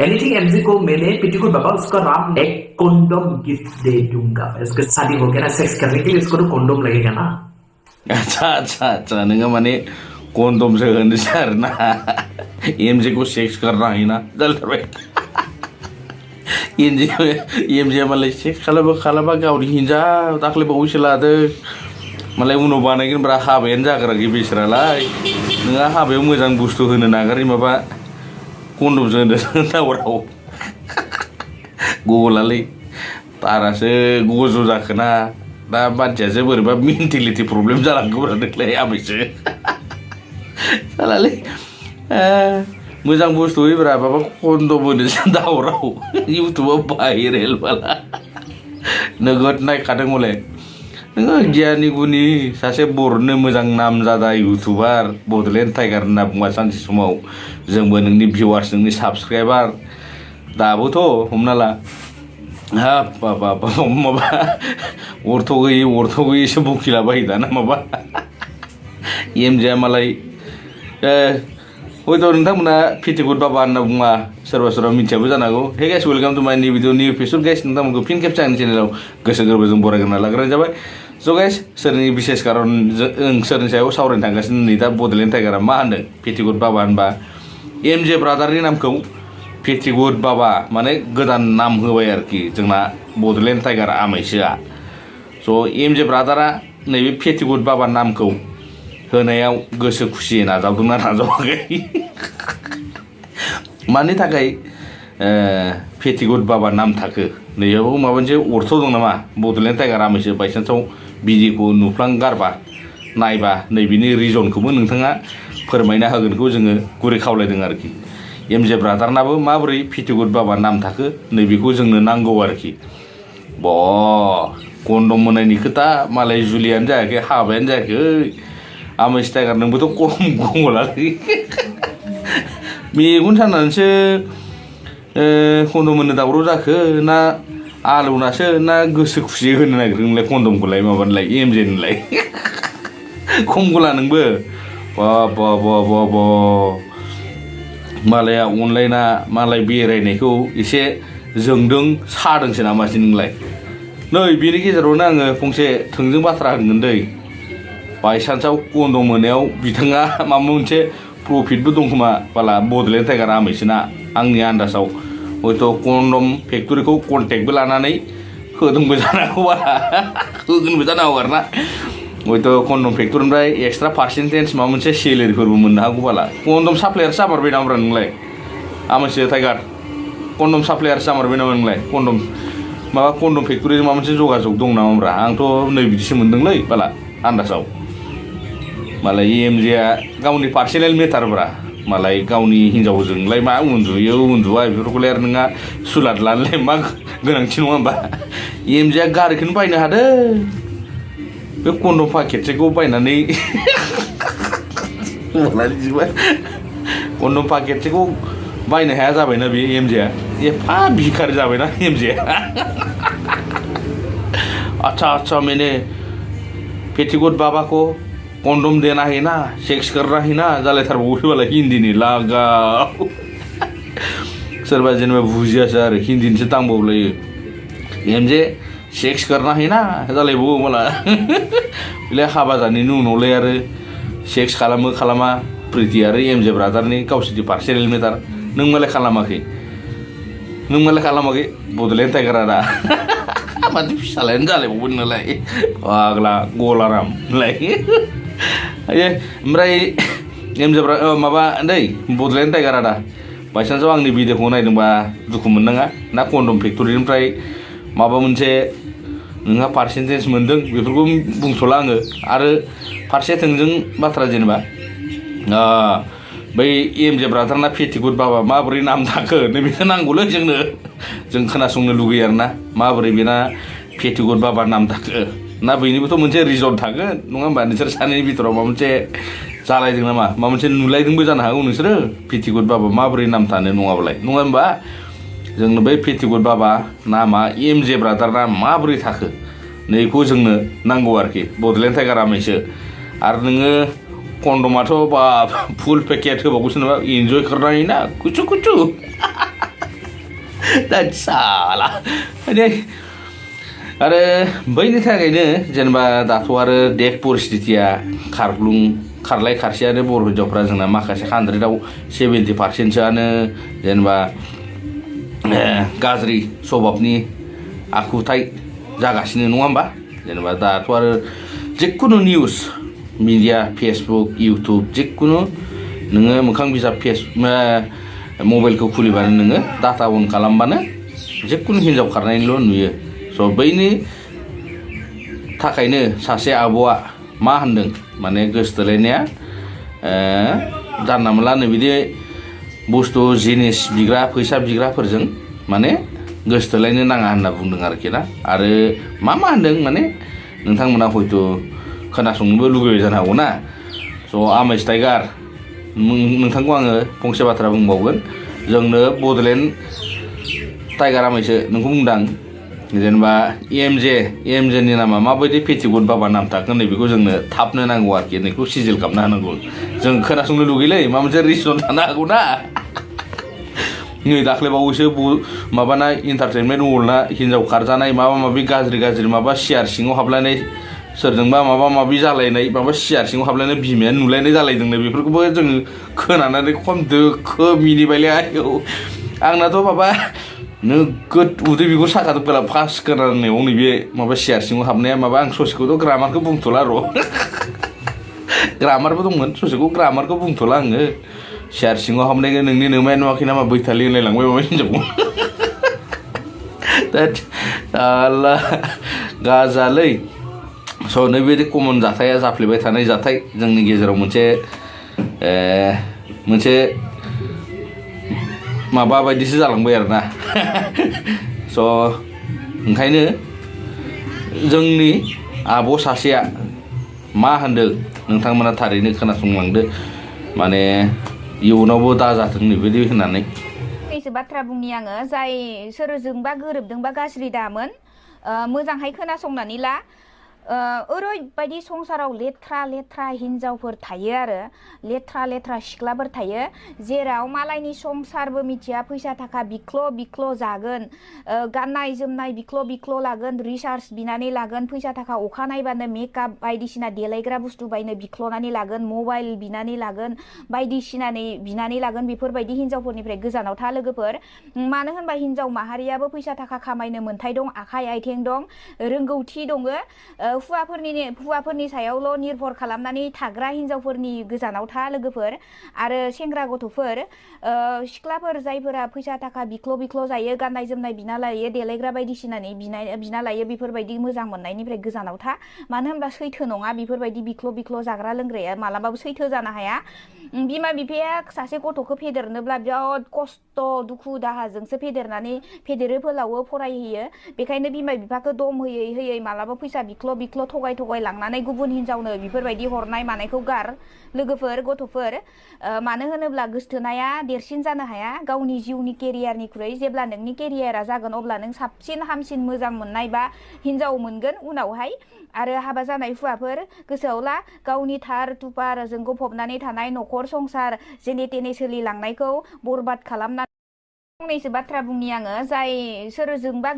Anything MJ को मैंने petticoat बाबा उसका राम एक कॉन्डोम गिफ्ट दे दूंगा। इसके शादी हो गया ना, सेक्स करने के लिए इसको तो कॉन्डोम लगेगा ना। अच्छा नोङो माने कन्डमसो होनोसै आरोना एमजे को सेक्स करना हायोना जालायबाय एमजे मालाय सेक्स खालामबा गावनि हिन्जाव दाख्लै बावैसो लादों मालाय उनाव बानायगोन ब्रा हाबायानो जाग्राखै बिसोरालाय नोंहा हाबायाव मोजां बुस्थु होनो नागारै माबा कन्डमसो होनो दावराव गगलालै तारासो गज' जाखोना दा मानसियासो बोरैबा मेन्टेलिटि प्रब्लेम जालांगौब्रा नोंलाय आमैसो सालालै मोजां बुस्थु होयोब्रा माबा कन्डम होनोसो दावराव इउटुबाव भाइरेल बाला नोगोद नायखादों हले नोङो गियानि गुनि सासे बर'नो मोजां नाम जादा इउटुबार बड'लेण्ड टाइगार होनना बुंबा सानसे समाव जोंबो नोंनि भिउवार्स नोंनि साबसक्राइबार दाबोथ' हमना ला हाब माबा अर्थ' गैयैसो बखिलाबायो दाना माबा एमजेआ मालाय हयथ' नोंथांमोना पेटिकोट बाबा होनना बुङा सोरबा मिथियाबो जानो हागौ। Hey guys welcome to my new video new episode guys नोंथांमोनखौ फिन खेबसे आंनि चेनेलाव गोसो गोरबोजों बरायग्रोना लाग्रोनाय जाबाय। स' गाइस सोरनि बिसेस कारन जों सोरनि सायाव सावरायनो थांगासिनो नै दा बड'लेण्ड टाइगारा मा होनदों पेटिकोट बाबा होनबा एमजे ब्रादारनि नामखौ पेटिकोट बाबा माने गोदान नाम होबाय आरोखि जोंना बड'लेण्ड टाइगार आमाइसोआ। स' एमजे ब्रादारा नैबे पेटिकोट बाबा नामखौ होनायाव गोसो खुसियै नाजावदोंना नाजावाखै मानि थाखाय पेटिकोट बाबा नाम थाखो नैयाव माबा मोनसे अर्थ दं नामा बड'लेण्ड टाइगार आमाइसो बायसान्सआव भिडिअखौ नुफ्लांगारबा नायबा नैबेनि रिजनखौबो नोंथाङा फोरमायना होगोनखौ जोङो गुरै खावलायदों आरोखि। एमजे ब्रादारनाबो माबोरै पेटिकोट बाबा नाम थाखो नैबेखौ जोंनो नांगौ आरोखि। कन्डम होनायनि खोथा मालाय जुलियानो जायाखै हाबायानो जायाखै आमाइस टाइगार नोंबोथ' खम गंगलालै मेगन सानानैसो कन्डम होनो दावराव जाखो ना आलौनासो ना गोसो खुसियै होनो नागिरदों नोंलाय कन्डमखौलाय माबानोलाय एमजेनोलाय खमगला नोंबो बा मालाया अनलाइना मालाय बेरायनायखौ एसे जोंदों सादोंसो नामासै नोंलाय। नै बेनि गेजेरावनो आङो फंसे थोंजों बाथ्रा होनगोन दै बायसान्सआव कन्डम होनायाव बिथाङा माबा मोनसे प्रफिटबो दं खोमा बाला बड'लेण्ड टाइगार आमाइसोना आंनि आन्दाजाव हयथ' कन्डम फेक्टरिखौ कन्टेक्टबो लानानै होदोंबो जानो हागौ बाला होगोनबो जानो हागौ आरोना हयथ' कन्डम फेक्टरिनिफ्राय एक्सट्रा पार्सेन्टेज माबा मोनसे सेलेरिफोरबो मोननो हागौ बाला। कन्डम साप्लायार जामारबाय नामा नोंलाय आमाइसो टाइगार कन्डम साप्लायार जामारबाय नामा नोंलाय कन्डम फेक्टरिजों माबा मोनसे जगाजग दं नामा आंथ' नै बिदिसो मोनदोंलै बाला आन्दाजाव मालाय एमजेआ गावनि पार्सनेल मेटारब्रा मालाय गावनि हिन्जावजोंलाय मा उन्दुयो उन्दुआ बेफोरखौलाय आरो नोंहा सुलाद लानोलाय मा गोनांथि नङा होमबा एमजेआ गारिखौनो बायनो हादों बे कन्डम पाकेटसेखौ बायनानै कन्डम पाकेटसेखौ बायनो हाया जाबायना बे एमजेआ एफा भिखारि जाबायना एमजेआ अच्छा मैंने पेटिकोट बाबा को कन्डम देना है ना सेक्स करना है ना जालायथारबावोसो बालाय हिन्दीनि लागाव सोरबा जेनेबा बुजियासो आरो हिन्दीनिसो दांबावलायो एमजे सेक्स करना है ना जालायबावो मला बेलाय हाबा जानायनि उनावलाय आरो सेक्स खालामा प्रिति आरो एमजे ब्रादारनि गावसोरनि पार्सनेल मेटार नों मालाय खालामाखै बड'लेण्ड टाइगारा दा माथो फिसालायानो जालायबावगोन नोंलाय फाग्ला गलाराम नोंलाय ओमफ्राय एमजे माबा दै बड'लेण्ड टाइगारा दा बायसान्सआव आंनि भिडिअखौ नायदोंबा दुखु मोननाङा ना कन्डम फेक्टरिनिफ्राय माबा मोनसे नोंहा पार्सेन्टेज मोनदों बेफोरखौ बुंथ'ला आङो आरो फारसे थोंजों बाथ्रा जेनेबा बै एमजे ब्रादारना पेटिकोट बाबा माबोरै नाम थाखो नैबेखौ नांगौलै जों खोनासंनो लुगैयो आरोना माबोरै बेना पेटिकोट बाबा नाम थाखो ना बैनिबोथ' मोनसे रिजन थागोन नङा होमबा नोंसोर सानैनि बिथोराव माबा मोनसे जालायदों नामा माबा मोनसे नुलायदोंबो जानो हागौ नोंसोरो पेटिकोट बाबा माबोरै नाम थानो नङाबालाय नङा होमबा जोंनो बै पेटिकोट बाबा नामा एमजे ब्रादारना माबोरै थाखो नैखौ जोंनो नांगौ आरोखि बड'लेण्ड टाइगार आमाइसो आरो नोङो कन्डमाथ' बा फुल पेकेट होबावगौसो नामा इन्जय करना है ना कुचु दा साला माने आरो बैनि थाखायनो जेनेबा दाथ' आरो देख परिस्थितिया खारलाय खारसेयानो बर' हिन्जावफ्रा जोंना माखासे 100आव 70%सोआनो जेनेबा गाज्रि स्वभाबनि आखुथाय जागासिनो नङा होमबा जेनेबा दाथ' आरो जिखुनु निउस मिडिया फेसबुक इउटुब जिखुनु नोङो मोखां बिजाब मबाइलखौ खुलिबानो नोङो डाटा अन खालामबानो जिखुनु हिन्जाव खारनायल' नुयो स' बैनि थाखायनो सासे आब'आ मा होनदों माने गोसोथोलायनाया जानला मोनला बिदि बुस्थु जिनिस बिग्रा फैसा बिग्राफोरजों माने गोसोथोलायनो नाङा होनना बुंदों आरोखि ना आरो मा होनदों माने नोंथांमोना हयथ' खोनासंनोबो लुगैबाय जानो हागौ ना स' आमेश टाइगार नोंथांखौ आङो फंसे बाथ्रा बुंबावगोन जोंनो बड'लेण्ड टाइगार आमेशो नोंखौ बुंदां जेनेबा एएमजेनि नामा माबायदि पेटिकोट बाबा नाम थाखो नैबेखौ जोंनो थाबनो नांगौ आरोखि नैखौ सिजिल खालामना होनांगौ जों खोनासंनो लुगैलै माबा मोनसे रिजन थानो हागौ ना नै दाख्लैबावैसो माबाना इन्टारटेनमेन्ट वर्ल्डना हिन्जाव खारजानाय माबा माबि गाज्रि माबा सियार सिङाव हाबलायनाय सोरजोंबा माबा माबि जालायनाय माबा सियार सिङाव हाबलायनाय बिमाया नुलायनाय जालायदोंनो बेफोरखौबो जोङो खोनानानै खम दोखो मिनिबायलै आयौ आंनाथ' माबा नोगोद उदै बिगुर साखादोंब्ला फार्स्ट खोनानायाव नैबे माबा सियार सिङाव हाबनाया माबा आं ससेखौथ' ग्रामारखौ बुंथ'ला र' ग्रामारबो दंमोन ससेखौ ग्रामारखौ बुंथ'ला आङो सियार सिङाव हाबनायखौ नोंनि नोमाया नुवाखै नामा बैथालि होनलायलांबाय माबा हिन्जावखौ दा गाजालै स' नैबेदि कमन जाथाया जाफ्लेबाय थानाय जाथाय जोंनि गेजेराव मोनसे माबा बायदिसो जालांबाय आरोना स' ओंखायनो जोंनि आब' सासेया मा होनदों नोंथांमोना थारैनो खोनासंलांदो माने इयुनावबो दाजाथों नैबायदि होननानै फंनैसो बाथ्रा बुंनि आङो जाय सोरजोंबा गोरोबदोंबा गाज्रि दामोन मोजांहाय खोनासंनानै ला ओरैबायदि संसाराव लेथ्रा हिन्जावफोर थायो आरो लेथ्रा सिख्लाफोर थायो जेराव मालायनि संसारबो मिथिया फैसा थाखा बिख्ल' जागोन गाननाय जोमनाय बिख्ल' लागोन रिसार्च बिनानै लागोन फैसा थाखा अखा नायबानो मेकआप बायदिसिना देलायग्रा बुस्थु बायनो बिख्ल'नानै लागोन मबाइल बिनानै लागोन बायदिसिना बिनानै लागोन बेफोरबायदि हिन्जावफोरनिफ्राय गोजानाव था लोगोफोर मानो होनबा हिन्जाव माहारियाबो फैसा थाखा खामायनो मोन्थाय दं आखाइ आथिं दं रोंगौथि दङ हौवाफोरनि सायावल' निर्भर खालामनानै थाग्रा हिन्जावफोरनि गोजानाव था लोगोफोर आरो सेंग्रा गथ'फोर सिख्लाफोर जायफोरा फैसा थाखा बिख्ल' जायो गाननाय जोमनाय बिना लायो देलायग्रा बायदिसिनानै बिना लायो बेफोरबायदि मोजां मोननायनिफ्राय गोजानाव था मानो होनबा सैथो नङा बेफोरबायदि बिख्ल' जाग्रा लोंग्राया मालाबाबो सैथो जानो हाया बिमा बिफाया सासे गथ'खौ फेदेरनोब्ला बिराद खस्थ' दुखु दाहाजोंसो फेदेरो फोलावो फरायहोयो बेखायनो बिमा बिफाखौ दम होयै मालाबा फैसा बिख्ल' थगाय लांनानै गुबुन हिन्जावनो बेफोरबायदि हरनाय मानायखौ गार लोगोफोर गथ'फोर मानो होनोब्ला गोसथोनाया देरसिन जानो हाया गावनि जिउनि केरियारनिख्रुइ जेब्ला नोंनि केरियारा जागोन अब्ला नों साबसिन हामसिन मोजां मोननाय बा हिन्जाव मोनगोन उनावहाय आरो हाबा जानाय हुवाफोर गोसोआव ला गावनि थार तुपारजों गफबनानै थानाय न'खर संसार जेने तेने सोलिलांनायखौ बरबाद खालामनानै फंनैसो बाथ्रा बुंनि आङो जाय सोरजोंबा